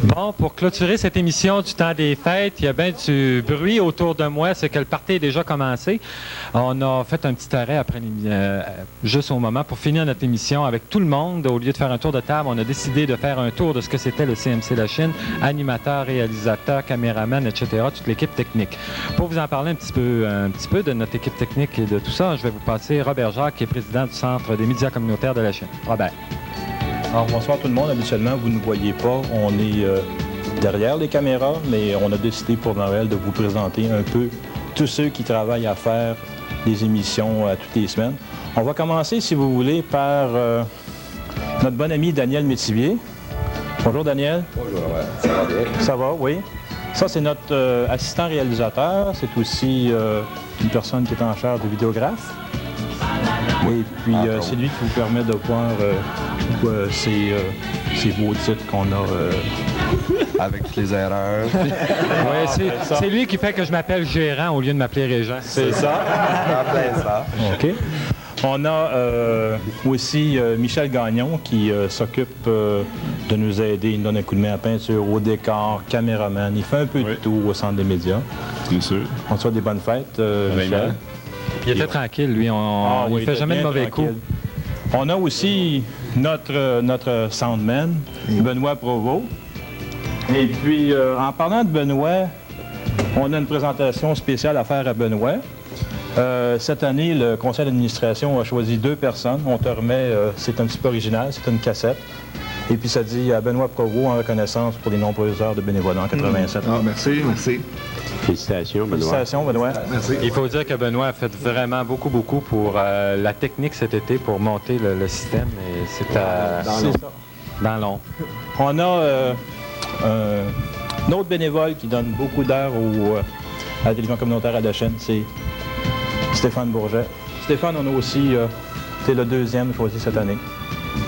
Bon, pour clôturer cette émission du temps des fêtes, il y a bien du bruit autour de moi, c'est que le party est déjà commencé. On a fait un petit arrêt après juste au moment pour finir notre émission avec tout le monde. Au lieu de faire un tour de table, on a décidé de faire un tour de ce que c'était le CMC Lachine, animateur, réalisateur, caméraman, etc., toute l'équipe technique. Pour vous en parler un petit peu de notre équipe technique et de tout ça, je vais vous passer Robert Jacques, qui est président du Centre des médias communautaires de la Chine. Robert. Alors, bonsoir tout le monde. Habituellement, vous ne voyez pas. On est derrière les caméras, mais on a décidé pour Noël de vous présenter un peu tous ceux qui travaillent à faire des émissions toutes les semaines. On va commencer, si vous voulez, par notre bon ami Daniel Métivier. Bonjour Daniel. Bonjour, ça va bien? Ça va, oui. Ça, c'est notre assistant réalisateur. C'est aussi une personne qui est en charge de vidéographe. Et puis, c'est lui qui vous permet de voir ces beaux titres qu'on a. Avec toutes les erreurs. Oui, c'est lui qui fait que je m'appelle Gérant au lieu de m'appeler Régent. C'est ça. En plein ça. OK. On a aussi Michel Gagnon qui s'occupe de nous aider. Il nous donne un coup de main à peinture, au décor, caméraman. Il fait un peu de tout au centre des médias. Bien sûr. On te souhaite des bonnes fêtes, Michel. Il était tranquille, lui. Il fait jamais de mauvais coups. On a aussi notre soundman, Benoît Provost. Et puis, en parlant de Benoît, on a une présentation spéciale à faire à Benoît. Cette année, le conseil d'administration a choisi 2 personnes. On te remet, c'est un petit peu original, c'est une cassette. Et puis ça dit à Benoît Provost en reconnaissance pour les nombreuses heures de bénévolat en 87. Ah, merci. Félicitations, Benoît. Félicitations, Benoît. Merci. Il faut dire que Benoît a fait vraiment beaucoup pour la technique cet été pour monter le système. Et c'est dans l'ombre. On a un autre bénévole qui donne beaucoup d'heures à la télévision communautaire à la chaîne, c'est Stéphane Bourget. Stéphane, on a aussi, c'est le 2e choisi cette année.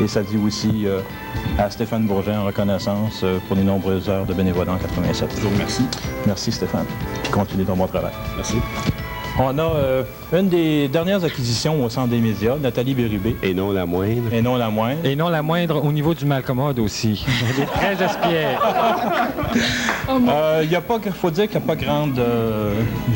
Et ça dit aussi à Stéphane Bourget en reconnaissance pour les nombreuses heures de bénévolat en 87. Je vous remercie. Merci Stéphane. Continue ton bon travail. Merci. On a une des dernières acquisitions au Centre des médias, Nathalie Bérubé. Et non la moindre. Et non la moindre. Et non la moindre au niveau du malcommode aussi. Elle est très espiègle. Il faut dire qu'il n'y a pas grande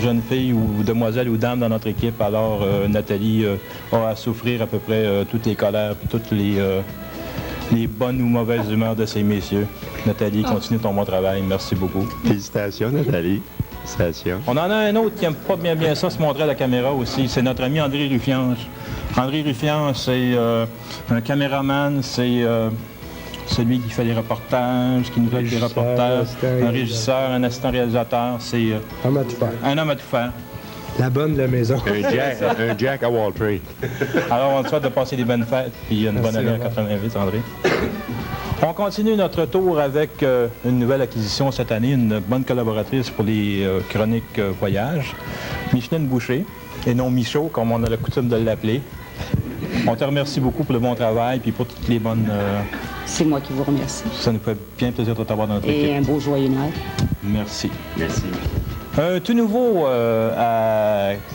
jeune fille ou demoiselle ou dame dans notre équipe. Alors, Nathalie a à souffrir à peu près toutes les colères et toutes les bonnes ou mauvaises humeurs de ces messieurs. Nathalie, continue ton bon travail. Merci beaucoup. Félicitations, Nathalie. Félicitations. On en a un autre qui n'aime pas bien ça se montrer à la caméra aussi. C'est notre ami André Ruffiange. André Ruffiange, c'est un caméraman, c'est celui qui fait les reportages, qui nous fait les reportages, un régisseur, un assistant réalisateur. C'est Homme à tout faire. un homme à tout faire. La bonne de la maison. Un Jack à Wall Street. Alors, on te souhaite de passer des bonnes fêtes et une bonne année en 88, André. On continue notre tour avec une nouvelle acquisition cette année, une bonne collaboratrice pour les chroniques voyages, Micheline Boucher, et non Michaud, comme on a la coutume de l'appeler. On te remercie beaucoup pour le bon travail et pour toutes les bonnes... C'est moi qui vous remercie. Ça nous fait bien plaisir de t'avoir dans notre équipe. Et un beau joyeux Noël. Merci. Merci. Un tout nouveau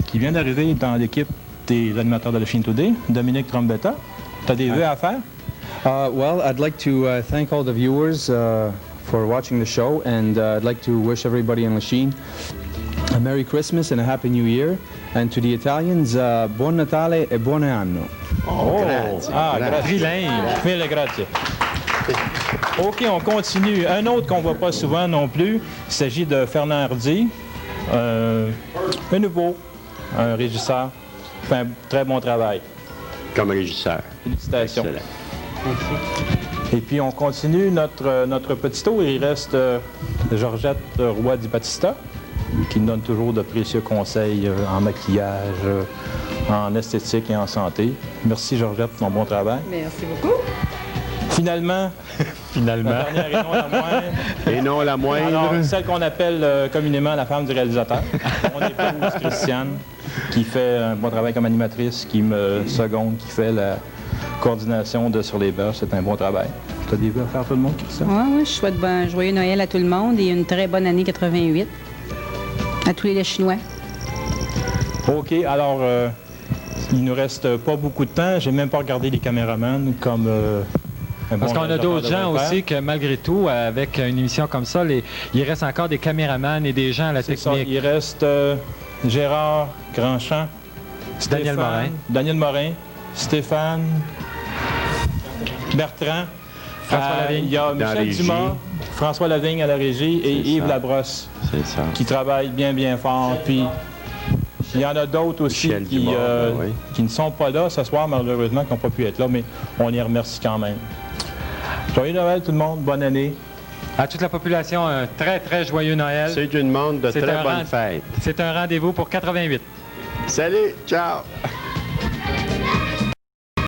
qui vient d'arriver dans l'équipe des animateurs de la Chine Today, Dominique Trombetta. Tu as des vœux à faire? Well, I'd like to thank all the viewers for watching the show, and I'd like to wish everybody in Lachine a Merry Christmas and a Happy New Year. And to the Italians, Buon Natale e Buon Anno. Oh, trilingue. Mille grazie. OK, on continue. Un autre qu'on ne voit pas souvent non plus, il s'agit de Fernand Hardy, un nouveau, un régisseur, qui fait un très bon travail. Comme régisseur. Félicitations. Excellent. Et puis on continue notre petit tour. Il reste Georgette Roy Di Battista, qui nous donne toujours de précieux conseils en maquillage, en esthétique et en santé. Merci Georgette pour ton bon travail. Merci beaucoup. Finalement, la dernière et non la moindre. Et non la moindre. Alors, celle qu'on appelle communément la femme du réalisateur. Mon épouse Christiane, qui fait un bon travail comme animatrice, qui me seconde, qui fait la coordination de Sur les berges. C'est un bon travail. Tu as des vœux à faire tout le monde, Christiane? Oui, je souhaite un joyeux Noël à tout le monde et une très bonne année 88 à tous les Chinois. OK, alors, il nous reste pas beaucoup de temps. J'ai même pas regardé les caméramans comme Parce qu'on a réalisateur d'autres gens devrait le aussi que, malgré tout, avec une émission comme ça, il reste encore des caméramans et des gens à la C'est ça. technique. Il reste Gérard Grandchamp, Daniel Morin. Daniel Morin, Stéphane, Bertrand, François Lavigne. il y a Dans la Michel régie. Dumas, François Lavigne à la régie et C'est Yves ça. Labrosse C'est ça. qui travaillent bien fort. Puis il y en a d'autres aussi Michel Dumas, oui. qui ne sont pas là ce soir, malheureusement, qui n'ont pas pu être là, mais on les remercie quand même. Joyeux Noël tout le monde, bonne année. À toute la population, un très, très joyeux Noël. C'est une monde de C'est très un bonnes rang- fêtes. C'est un rendez-vous pour 88. Salut, ciao!